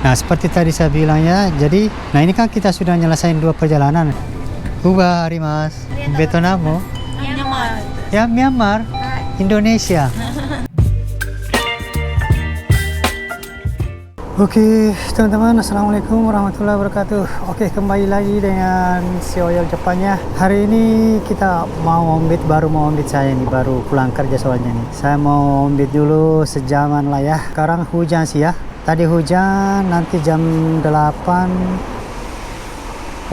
Nah, seperti tadi saya bilang ya, jadi, nah ini kan kita sudah nyelesain 2 perjalanan. Uba, Arimas, Vietnam, Myanmar. ya Myanmar, Indonesia. Oke, teman-teman, assalamualaikum warahmatullahi wabarakatuh. Oke, kembali lagi dengan si Oyol Jepangnya. Hari ini kita mau ombit, baru mau ombit saya nih, baru pulang kerja soalnya nih. Saya mau ombit dulu sejaman lah ya. Sekarang hujan sih ya. Tadi hujan, nanti jam 8.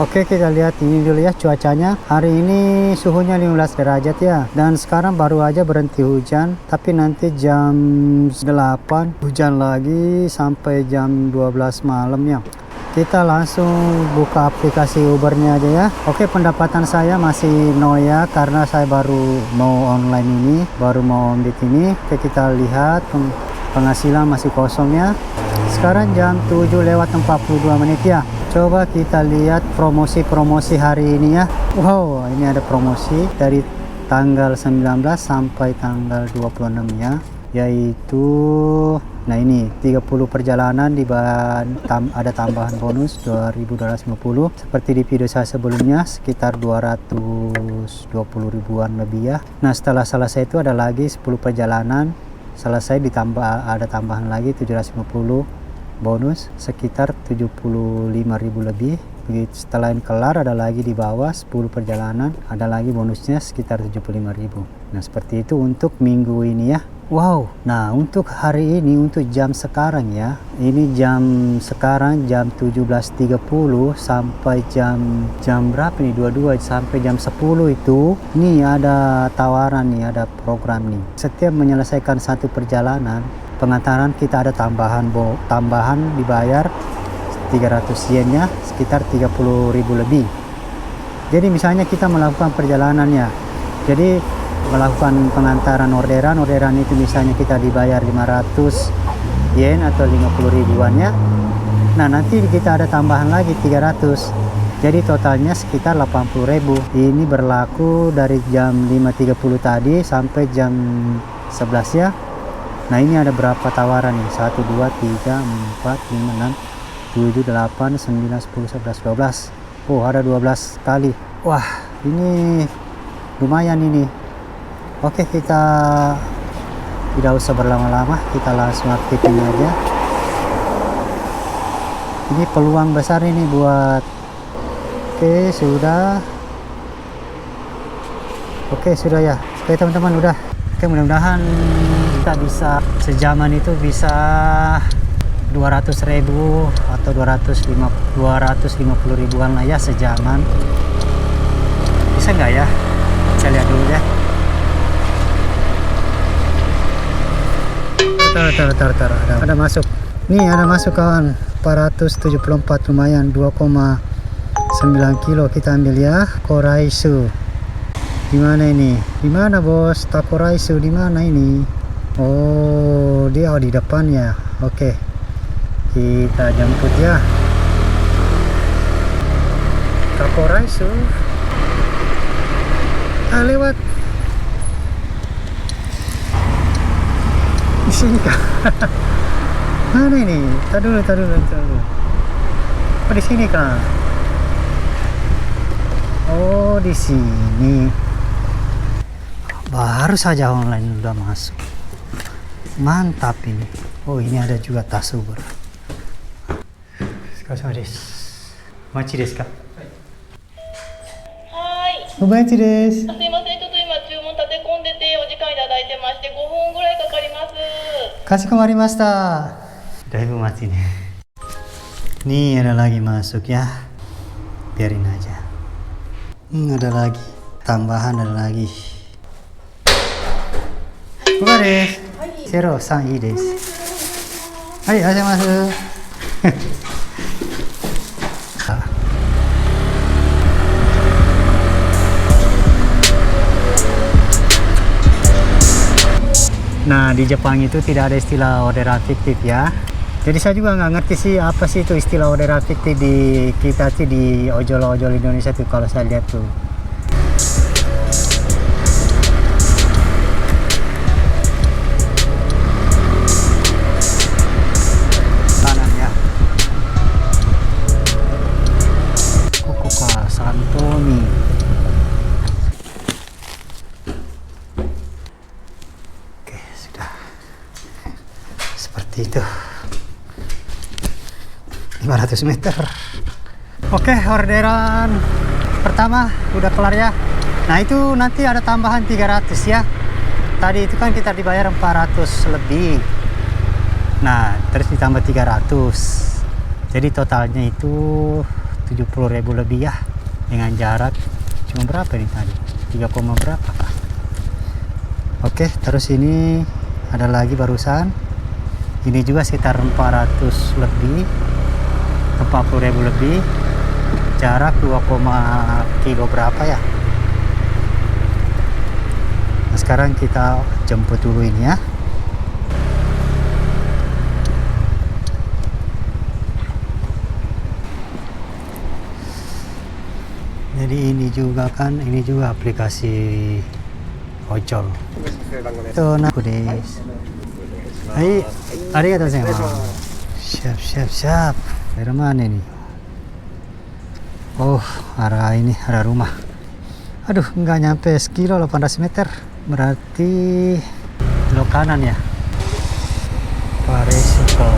Oke, kita lihat ini dulu ya cuacanya. Hari ini suhunya 15 derajat ya. Dan sekarang baru aja berhenti hujan. Tapi nanti jam 8 hujan lagi sampai jam 12 malam ya. Kita langsung buka aplikasi Ubernya aja ya. Oke, pendapatan saya masih no ya. Karena saya baru mau online ini. Baru mau ombit ini. Oke, kita lihat penghasilan masih kosong ya. Sekarang jam 7:42 ya. Coba kita lihat promosi-promosi hari ini ya. Wow, ini ada promosi dari tanggal 19 sampai tanggal 26 ya. Yaitu, nah ini 30 perjalanan ada tambahan bonus 2.250. Seperti di video saya sebelumnya sekitar 220 ribuan lebih ya. Nah, setelah selesai itu ada lagi 10 perjalanan. Selesai ditambah ada tambahan lagi 750 bonus sekitar 75.000 lebih. Begitu setelah kelar ada lagi di bawah 10 perjalanan ada lagi bonusnya sekitar 75.000. Nah, seperti itu untuk minggu ini ya. Wow. Nah, untuk hari ini, untuk jam sekarang ya, ini jam sekarang jam 17.30 sampai jam berapa nih, 22 sampai jam 10 itu nih ada tawaran nih, ada program nih. Setiap menyelesaikan satu perjalanan pengantaran kita ada tambahan dibayar 300 yen ya, sekitar 30.000 lebih. Jadi misalnya kita melakukan perjalanannya, jadi melakukan pengantaran orderan itu misalnya kita dibayar 500 yen atau 50 ribuan ya. Nah, nanti kita ada tambahan lagi 300, jadi totalnya sekitar 80.000. Ini berlaku dari jam 5.30 tadi sampai jam 11 ya. Nah, ini ada berapa tawaran nih? 1, 2, 3, 4, 5, 6, 7, 8, 9, 10, 11, 12. Oh, ada 12 kali. Wah, ini lumayan ini. Oke, kita tidak usah berlama-lama, kita langsung aktifin aja. Ini peluang besar ini buat. Oke, sudah. Oke, sudah ya. Oke, teman-teman, udah. Oke, mudah-mudahan kita bisa sejaman itu bisa 200.000 atau 250 ribuan lah ya sejaman. Bisa nggak ya? Saya lihat dulu ya. Ada masuk. Nih ada masuk kawan. 474 lumayan, 2,9 kilo kita ambil ya. Koraisu. Di mana ini? Di mana bos? Takoraisu di mana ini? Oh, dia di depannya. Oke. Kita jemput ya. Takoraisu. Lewat. Di sini kah? Mana ini? Tar dulu. Oh, di sini kah? Oh, di sini. Baru saja online udah masuk. Mantap ini. Oh, ini ada juga tas Uber. Sekali desu. Machi desu ka? Hai. Obayashi desu. すいません、ちょっと今注文立て込んでてお時間いただいてまして5分ぐらいかかります。かしこまりました。だいぶ待ちね。Nih ada lagi masuk ya. Biarin aja. Ada lagi. Tambahan ada lagi. ここです。03いいです。はい、いらっしゃいます。Nah, di Jepang itu tidak ada istilah orderan fiktif ya. Jadi saya juga nggak ngerti sih apa sih itu istilah orderan fiktif di kita sih di ojol-ojol Indonesia tuh kalau saya lihat tuh. Kanan ya. 500 meter. Oke, orderan pertama udah kelar ya. Nah itu nanti ada tambahan 300 ya. Tadi itu kan kita dibayar 400 lebih. Nah terus ditambah 300. Jadi totalnya itu 70.000 lebih ya. Dengan jarak cuma berapa nih tadi? 3, berapa Kak? Oke, terus ini ada lagi barusan. Ini juga sekitar 400 lebih. 40.000 lebih. Jarak 2, kilo berapa ya? Nah, sekarang kita jemput dulu ini ya. Jadi ini juga kan, ini juga aplikasi ojol. Itu aku des. Hai, arigatou gozaimasu. Siap. Dari mana ini? Oh, arah ini, arah rumah. Aduh, nggak nyampe sekilo, 800 meter. Berarti belok kanan ya. Paresiko.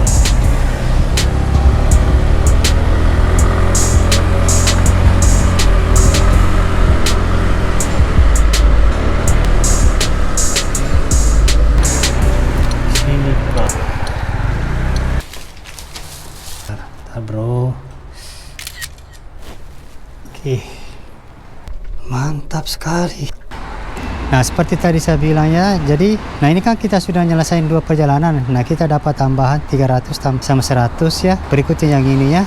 Sini kok. Bentar, bro. Oke. Mantap sekali. Nah seperti tadi saya bilang ya, jadi nah ini kan kita sudah nyelesain 2 perjalanan. Nah kita dapat tambahan 300 sama 100 ya. Berikutnya yang ini ya.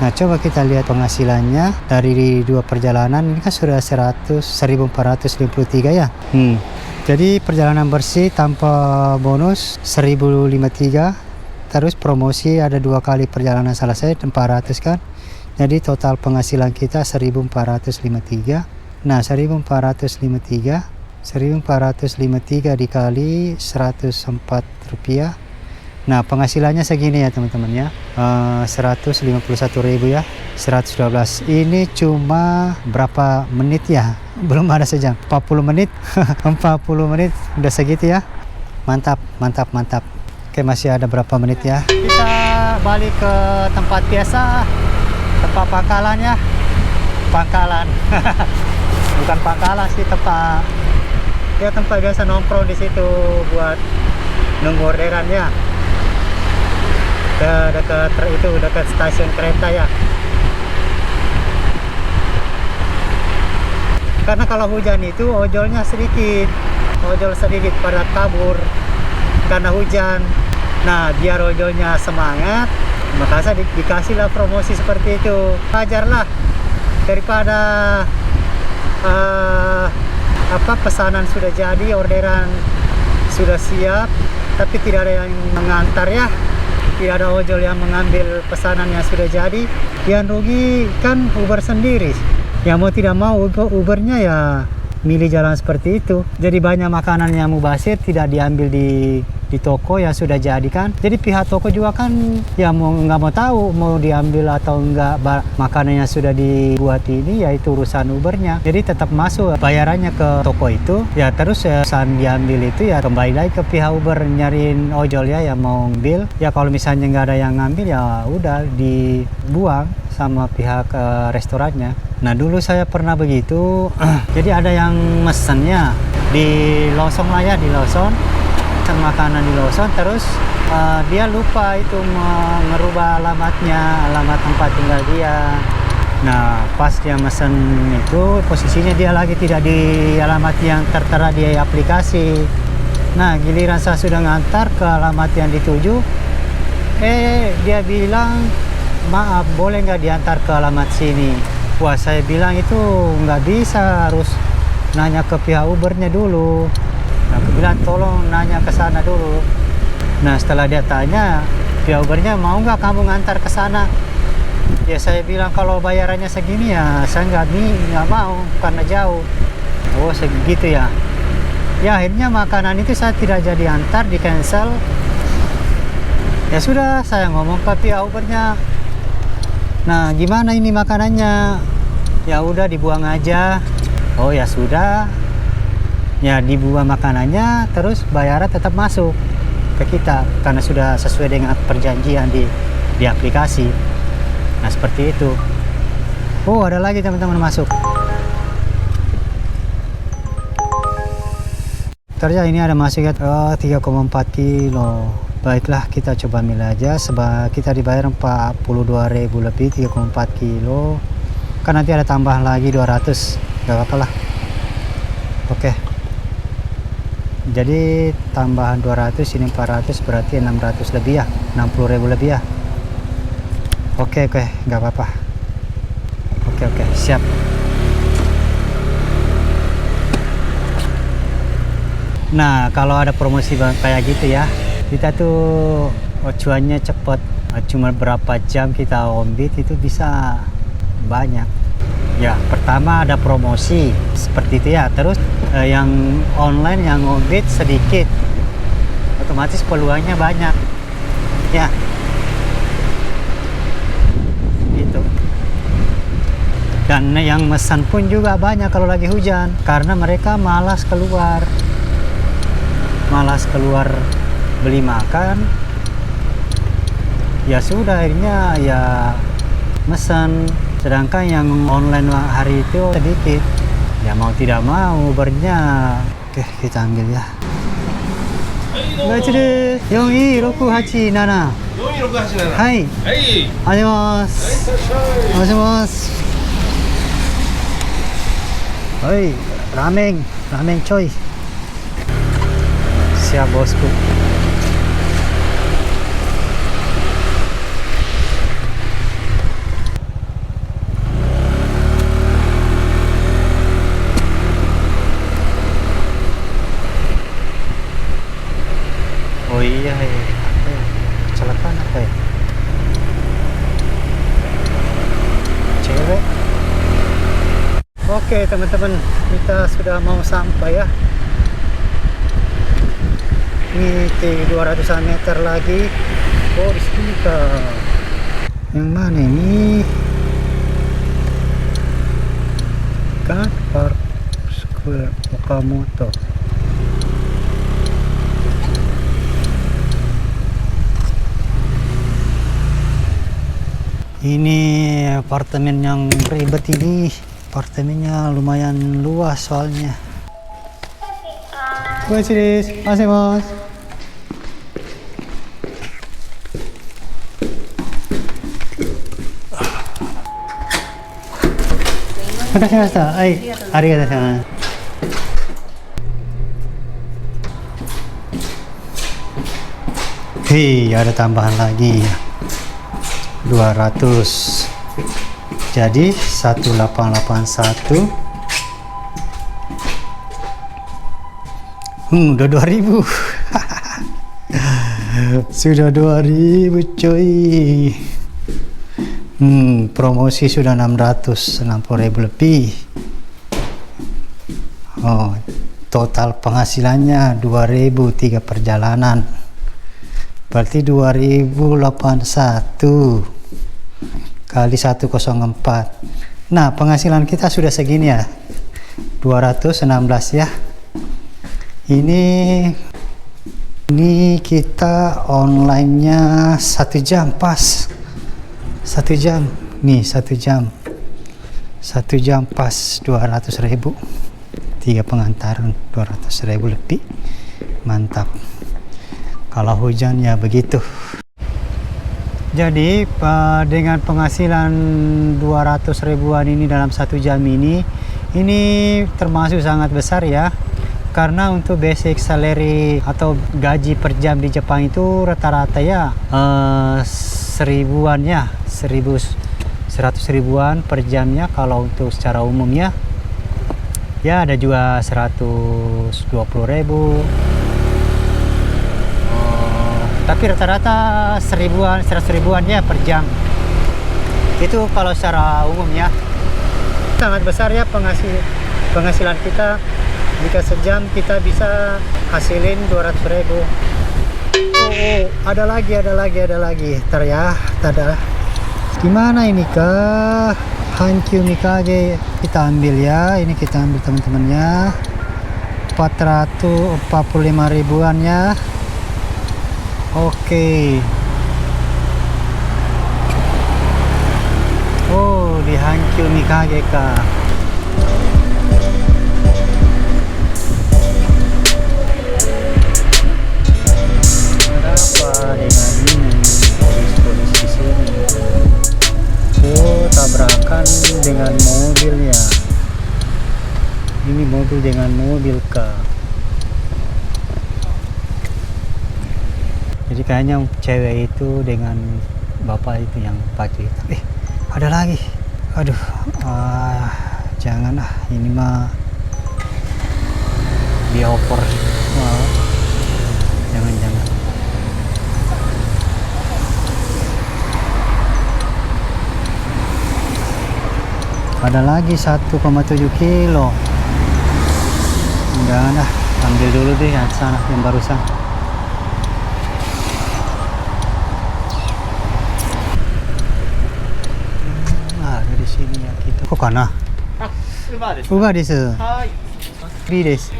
Nah coba kita lihat penghasilannya dari 2 perjalanan. Ini kan sudah 1453 ya. Jadi perjalanan bersih tanpa bonus 1053. Terus promosi ada 2 kali perjalanan selesai 400 kan. Jadi total penghasilan kita 1453. Nah 1453 dikali 104 rupiah. Nah penghasilannya segini ya teman-teman ya. 151.000 ya. 112. Ini cuma berapa menit ya? Belum ada sejam. 40 menit. 40 menit udah segitu ya. Mantap. Oke, masih ada berapa menit ya. Kita balik ke tempat biasa. Tempat pangkalan ya. Pangkalan. Bukan pangkalan sih, tempat biasa nongkrong di situ buat nunggu orderan ya. Dekat stasiun kereta ya. Karena kalau hujan itu ojol sedikit pada kabur karena hujan. Nah biar ojolnya semangat, maka saya dikasihlah promosi seperti itu. Wajarlah daripada pesanan sudah jadi, orderan sudah siap, tapi tidak ada yang mengantar ya, tidak ada ojol yang mengambil pesanan yang sudah jadi. Yang rugi kan Uber sendiri. Yang mau tidak mau Ubernya ya milih jalan seperti itu. Jadi banyak makanan yang mubazir tidak diambil di toko yang sudah jadi kan. Jadi pihak toko juga kan ya nggak mau tahu mau diambil atau enggak makanan yang sudah dibuat ini, yaitu urusan Ubernya. Jadi tetap masuk bayarannya ke toko itu ya, terus pesan diambil itu ya kembali lagi ke pihak Uber nyariin ojol ya yang mau ngambil. Ya kalau misalnya nggak ada yang ngambil ya udah dibuang sama pihak restorannya. Nah dulu saya pernah begitu. Jadi ada yang mesennya di Lawson lah ya, di Lawson makanan di Lawson, terus dia lupa itu merubah alamat tempat tinggal dia. Nah pas dia mesen itu posisinya dia lagi tidak di alamat yang tertera di aplikasi. Nah giliran saya sudah ngantar ke alamat yang dituju, dia bilang maaf boleh nggak diantar ke alamat sini. Wah saya bilang itu nggak bisa, harus nanya ke pihak Ubernya dulu. Aku bilang tolong nanya ke sana dulu. Nah setelah dia tanya, pihak Ubernya mau nggak kamu ngantar ke sana? Ya saya bilang kalau bayarannya segini ya saya nggak mau karena jauh. Oh segitu ya. Ya akhirnya makanan itu saya tidak jadi antar, di cancel. Ya sudah saya ngomong ke pihak Ubernya. Nah gimana ini makanannya? Ya udah dibuang aja. Oh ya sudah. Ya dibuang makanannya, terus bayaran tetap masuk ke kita karena sudah sesuai dengan perjanjian di di aplikasi. Nah seperti itu. Oh ada lagi teman-teman masuk. Ternyata ini ada masuk ya, 3,4 kilo. Baiklah kita coba ambil aja, sebab kita dibayar 42.000 lebih, 3,4 kilo. Kan nanti ada tambahan lagi 200, gak apa-apa lah. Oke. Jadi tambahan 200, ini 400, berarti 600 lebih ya, 60.000 lebih ya. Oke, gak apa-apa. Oke, siap. Nah kalau ada promosi kayak gitu ya, kita tuh cuannya cepet, cuma berapa jam kita ombit itu bisa banyak ya. Pertama ada promosi seperti itu ya, terus yang online yang ombit sedikit, otomatis peluangnya banyak ya gitu. Dan yang mesan pun juga banyak kalau lagi hujan, karena mereka malas keluar beli makan. Ya sudah, akhirnya ya mesen. Sedangkan yang online hari itu sedikit, ya mau tidak mau Ubernya. Oke kita ambil ya. バイチです。4268 7。4267。はい。はい。ありがとうございます。お願いします。はい、ラーメンちょい。Siap bosku. Oh iya, apa ya? Kecelakaan apa ya? Cewek. Oke teman-teman, kita sudah mau sampai ya. Ini 200 meter lagi. Oh di sini kah? Yang mana ini? Kan Park Square Okamoto. Ini apartemen yang ribet ini. Apartemennya lumayan luas soalnya. Mas. Hei, ada tambahan lagi 200, jadi 1881. Udah 2000. Sudah 2000 coy. Promosi sudah 660.000 lebih. Oh, total penghasilannya 2000, 3 perjalanan. Berarti 2081 kali 104. Nah, penghasilan kita sudah segini ya. 216 ya. Ini kita online-nya 1 jam pas. 1 jam. Nih 1 jam. 1 jam pas 200.000. 3 pengantaran 200.000 lebih. Mantap. Kalau hujan ya begitu. Jadi dengan penghasilan 200 ribuan ini dalam 1 jam ini termasuk sangat besar ya. Karena untuk basic salary atau gaji per jam di Jepang itu rata-rata ya 1000-an ya, 100 ribuan per jamnya. Kalau untuk secara umumnya ya ada juga 120.000. Tapi rata-rata 100 ribuan ya per jam. Itu kalau secara umumnya. Sangat besar ya penghasilan kita. Jika sejam kita bisa hasilin 200.000. Oh, ada lagi. Ntar ya, ada. Gimana ini kah? Hankyu Mikage kita ambil ya. Ini kita ambil teman-temannya. 445 ribuan ya. Oke. Hankyu Mikage kah? Apa dengan ini polis-polis di sini? Oh, tabrakan dengan mobil ya. Ini mobil dengan mobil kah? Jadi kayaknya cewek itu dengan bapak itu yang baju hitam. Ada lagi. Aduh, jangan ini mah dia opor. Wah, jangan. Ada lagi 1,7 kilo. Jangan ambil dulu deh yang sana yang barusan. Ada di sini ya kita. Kok kana? Uba desu. Hai. Free desu.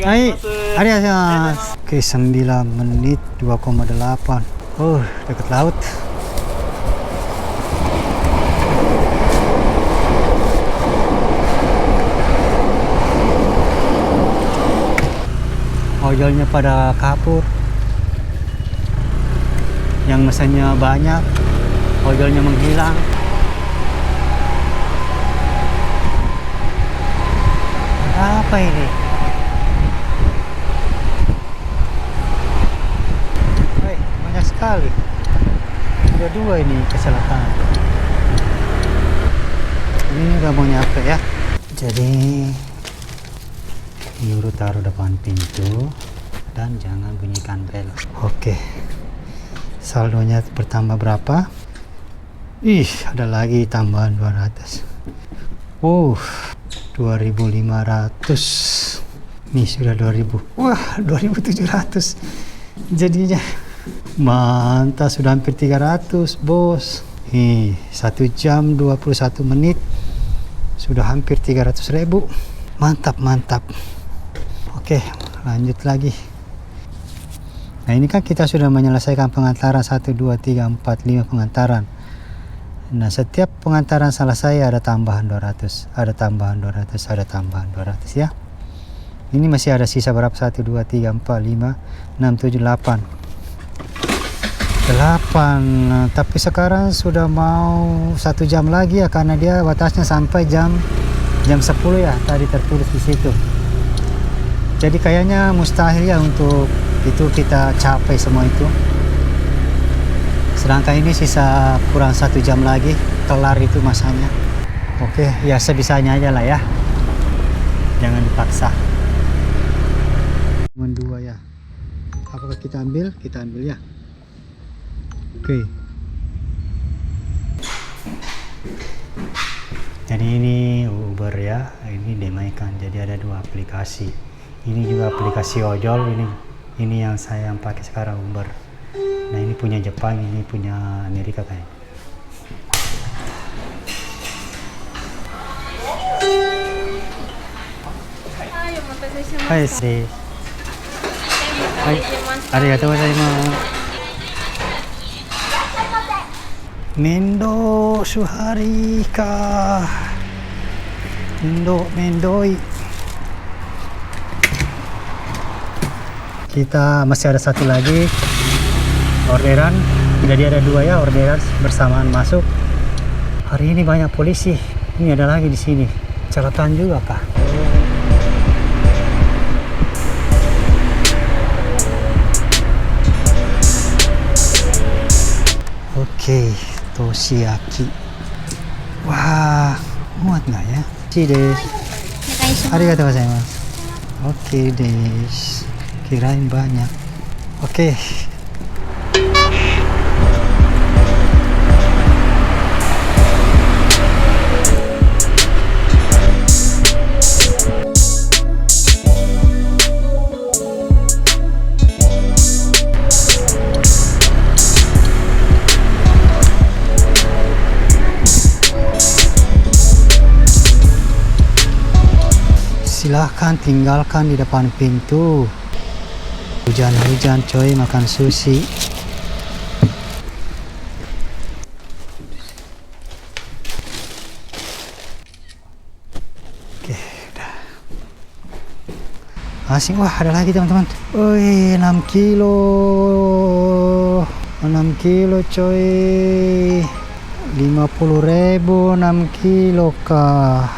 Hai, arigatou. Oke, 9 menit 2,8. Oh, dekat laut. Ojolnya pada kapur, yang mesennya banyak, ojolnya menghilang. Apa ini? Banyak sekali. Sudah 2 ini kecelakaan. Ini udah mau nyampe ya. Jadi nyuruh taruh depan pintu dan jangan bunyikan bel. Oke, saldonya bertambah berapa? Ada lagi tambahan 200. 2.500. Nih sudah 2.000. Wah, 2.700 jadinya. Mantap, sudah hampir 300 bos. 1 jam 21 menit sudah hampir 300.000. Mantap. Oke, lanjut lagi. Nah, ini kan kita sudah menyelesaikan pengantaran 1, 2, 3, 4, 5 pengantaran. Nah, setiap pengantaran selesai ada tambahan 200, ada tambahan 200, ada tambahan 200 ya. Ini masih ada sisa berapa? 1, 2, 3, 4, 5, 6, 7, 8. 8. Tapi sekarang sudah mau 1 jam lagi ya, karena dia batasnya sampai jam 10 ya, tadi tertulis di situ. Jadi kayaknya mustahil ya untuk itu kita capai semua itu. Sedangkan ini sisa kurang 1 jam lagi kelar itu masanya. Oke, ya sebisanya aja lah ya. Jangan dipaksa. Cuma 2 ya. Apakah kita ambil? Kita ambil ya. Oke. Jadi ini Uber ya. Ini Demaikan. Jadi ada 2 aplikasi. Ini juga aplikasi ojol, ini yang saya pakai sekarang Uber. Nah, ini punya Jepang, ini punya Amerika kayaknya. Hai, arigatou gozaimasu. Mendo Suhari kah? Mendoi. Kita masih ada 1 lagi orderan, jadi ada 2 ya orderan bersamaan masuk. Hari ini banyak polisi. Ini ada lagi di sini. Kecelakaan juga kah? Oke, Toshiaki. Wah, muat nggak ya? Arigatou gozaimasu. Oke des. Kirain banyak. Oke. Silahkan tinggalkan di depan pintu. Hujan-hujan coy, makan sushi. Asing. Wah, ada lagi teman-teman. Wih, 6 kilo. 6 kilo coy. 50.000 6 kilo kah.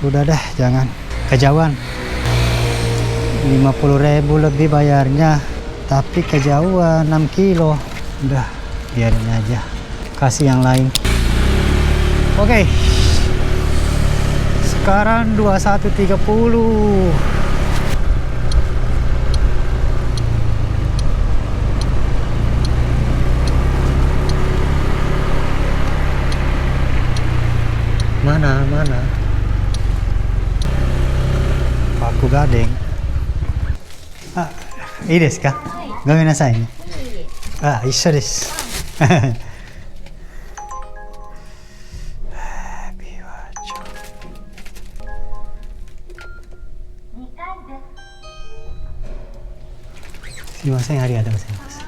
Udah deh, jangan kejauhan. 50.000 lebih bayarnya, tapi kejauhan 6 kilo. Udah, biarin aja. Kasih yang lain. Oke. Sekarang 21.30. Mana? Paku gading. Ah, いいですか? ごめんなさいね。あ、一緒です。すいません、ありがとうございます。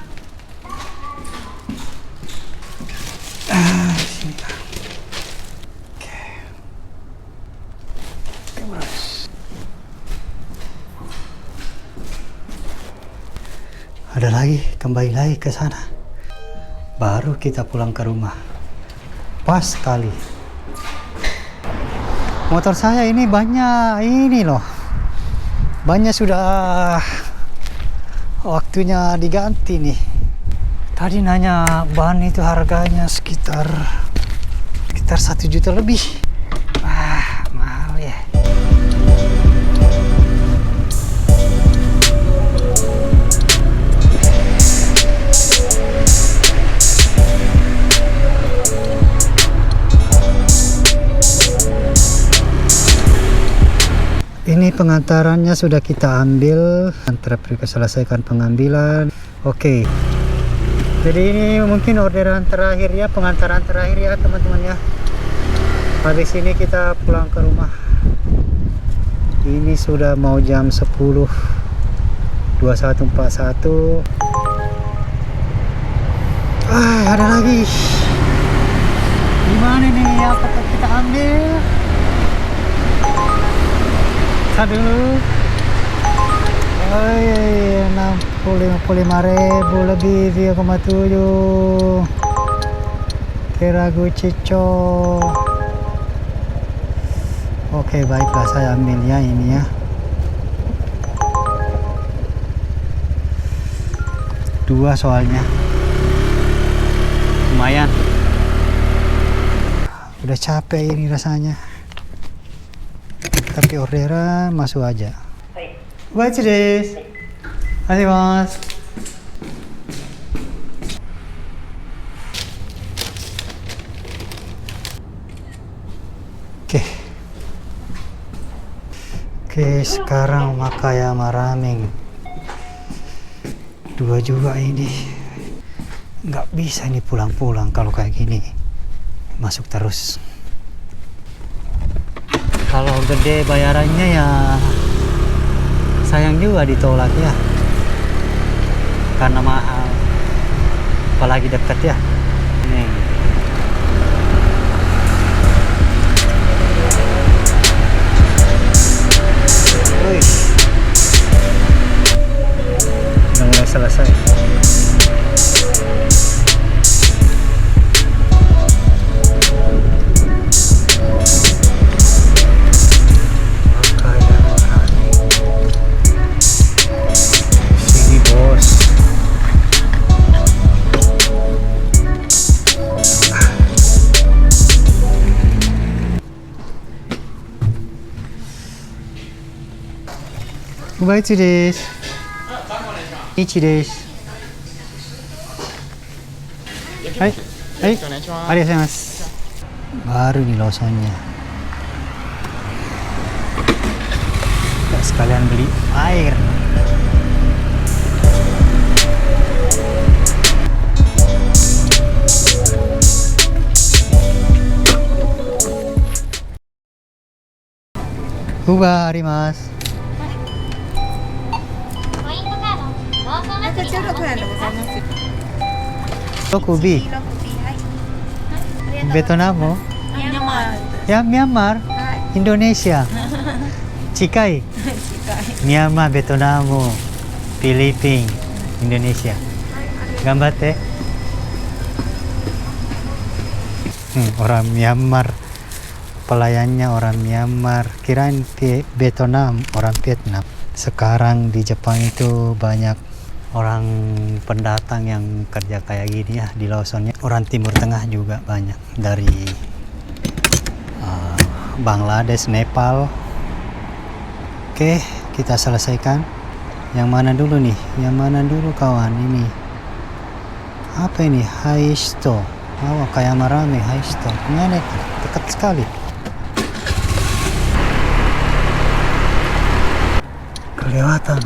sini kah? Oke. Ada lagi, kembali lagi ke sana. Baru kita pulang ke rumah. Pas sekali. Motor saya ini banyak ini loh. Banyak sudah waktunya diganti nih. Tadi nanya ban itu harganya sekitar 1 juta lebih. Wah, mahal ya. Ini pengantarannya sudah kita ambil. Truk selesaikan pengambilan. Oke. Jadi ini mungkin orderan terakhir ya, pengantaran terakhir ya teman-teman ya. Habis ini kita pulang ke rumah. Ini sudah mau jam 10. 21.41. Ada lagi. Gimana nih apa kita ambil? Dulu 55.000 lebih 3,7 Keragu Cico. Oke, baiklah, saya ambil ya ini ya. 2 soalnya lumayan. Udah capek ini rasanya, tapi orderan masuk aja. Baik, des. Arimasu. Oke, sekarang Makayama Ramen 2 juga ini. Nggak bisa ini pulang-pulang kalau kayak gini. Masuk terus. Kalau gede bayarannya ya sayang juga ditolak ya, karena mahal, apalagi dekat ya. Nih. Wih. Udah mulai selesai. Baik, des. Ichi des. Hai. Hai. Arigatou. Baru nih losonnya. Sekalian beli air. Uba arimasu. 6B. Vietnam? Ya, Myanmar. Indonesia. Cikai. Myanmar, Vietnam, Filipina, Indonesia. Gambatte. Orang Myanmar, pelayannya orang Myanmar, kirain Vietnam, orang Vietnam. Sekarang di Jepang itu banyak orang pendatang yang kerja kayak gini ya di Lawsonnya. Orang Timur Tengah juga banyak, dari Bangladesh, Nepal. Oke, kita selesaikan. Yang mana dulu nih? Yang mana dulu kawan? Ini apa ini? Haisto. Oh, kayak Marame Haisto. Mana? Dekat sekali. Kelewatan.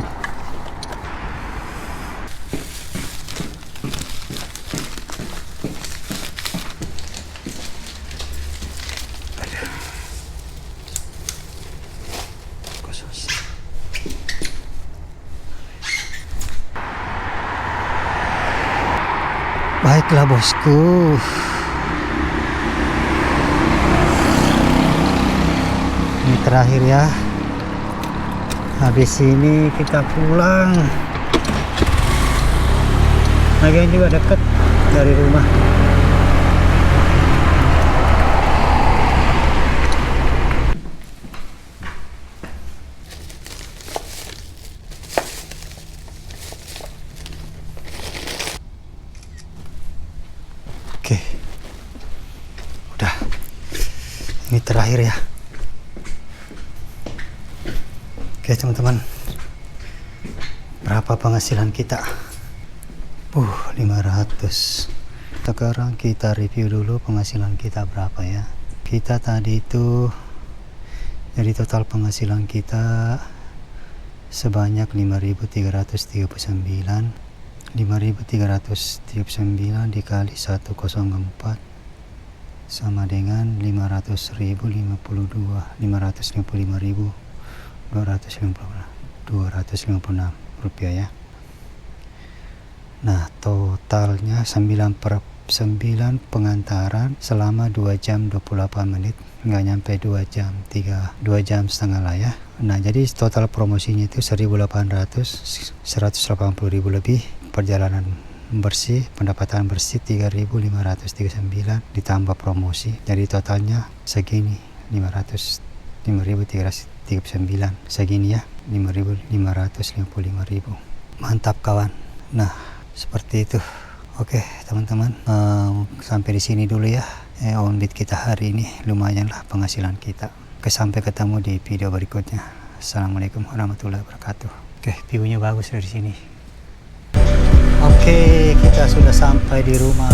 Baiklah bosku. Ini terakhir ya. Habis ini kita pulang. Lagian juga dekat dari rumah. Oke, udah, ini terakhir ya. Oke teman-teman, berapa penghasilan kita? 500. Sekarang kita review dulu penghasilan kita berapa ya. Kita tadi itu, jadi total penghasilan kita sebanyak 5.339. 5.339 dikali 104 sama dengan 500.052, 555.256 rupiah ya. Nah totalnya 9 pengantaran selama 2 jam 28 menit, nggak nyampe 2 jam, 2 jam setengah lah ya. Nah jadi total promosinya itu 1.800, 180.000 lebih. Perjalanan bersih, pendapatan bersih 3.539 ditambah promosi, jadi totalnya segini 5.339 segini ya, 5.555.000. Mantap kawan. Nah seperti itu. Oke teman-teman, sampai di sini dulu ya. Onbit kita hari ini lumayan lah penghasilan kita. Sampai ketemu di video berikutnya. Assalamualaikum warahmatullahi wabarakatuh. Oke, view-nya bagus dari sini. Oke, kita sudah sampai di rumah.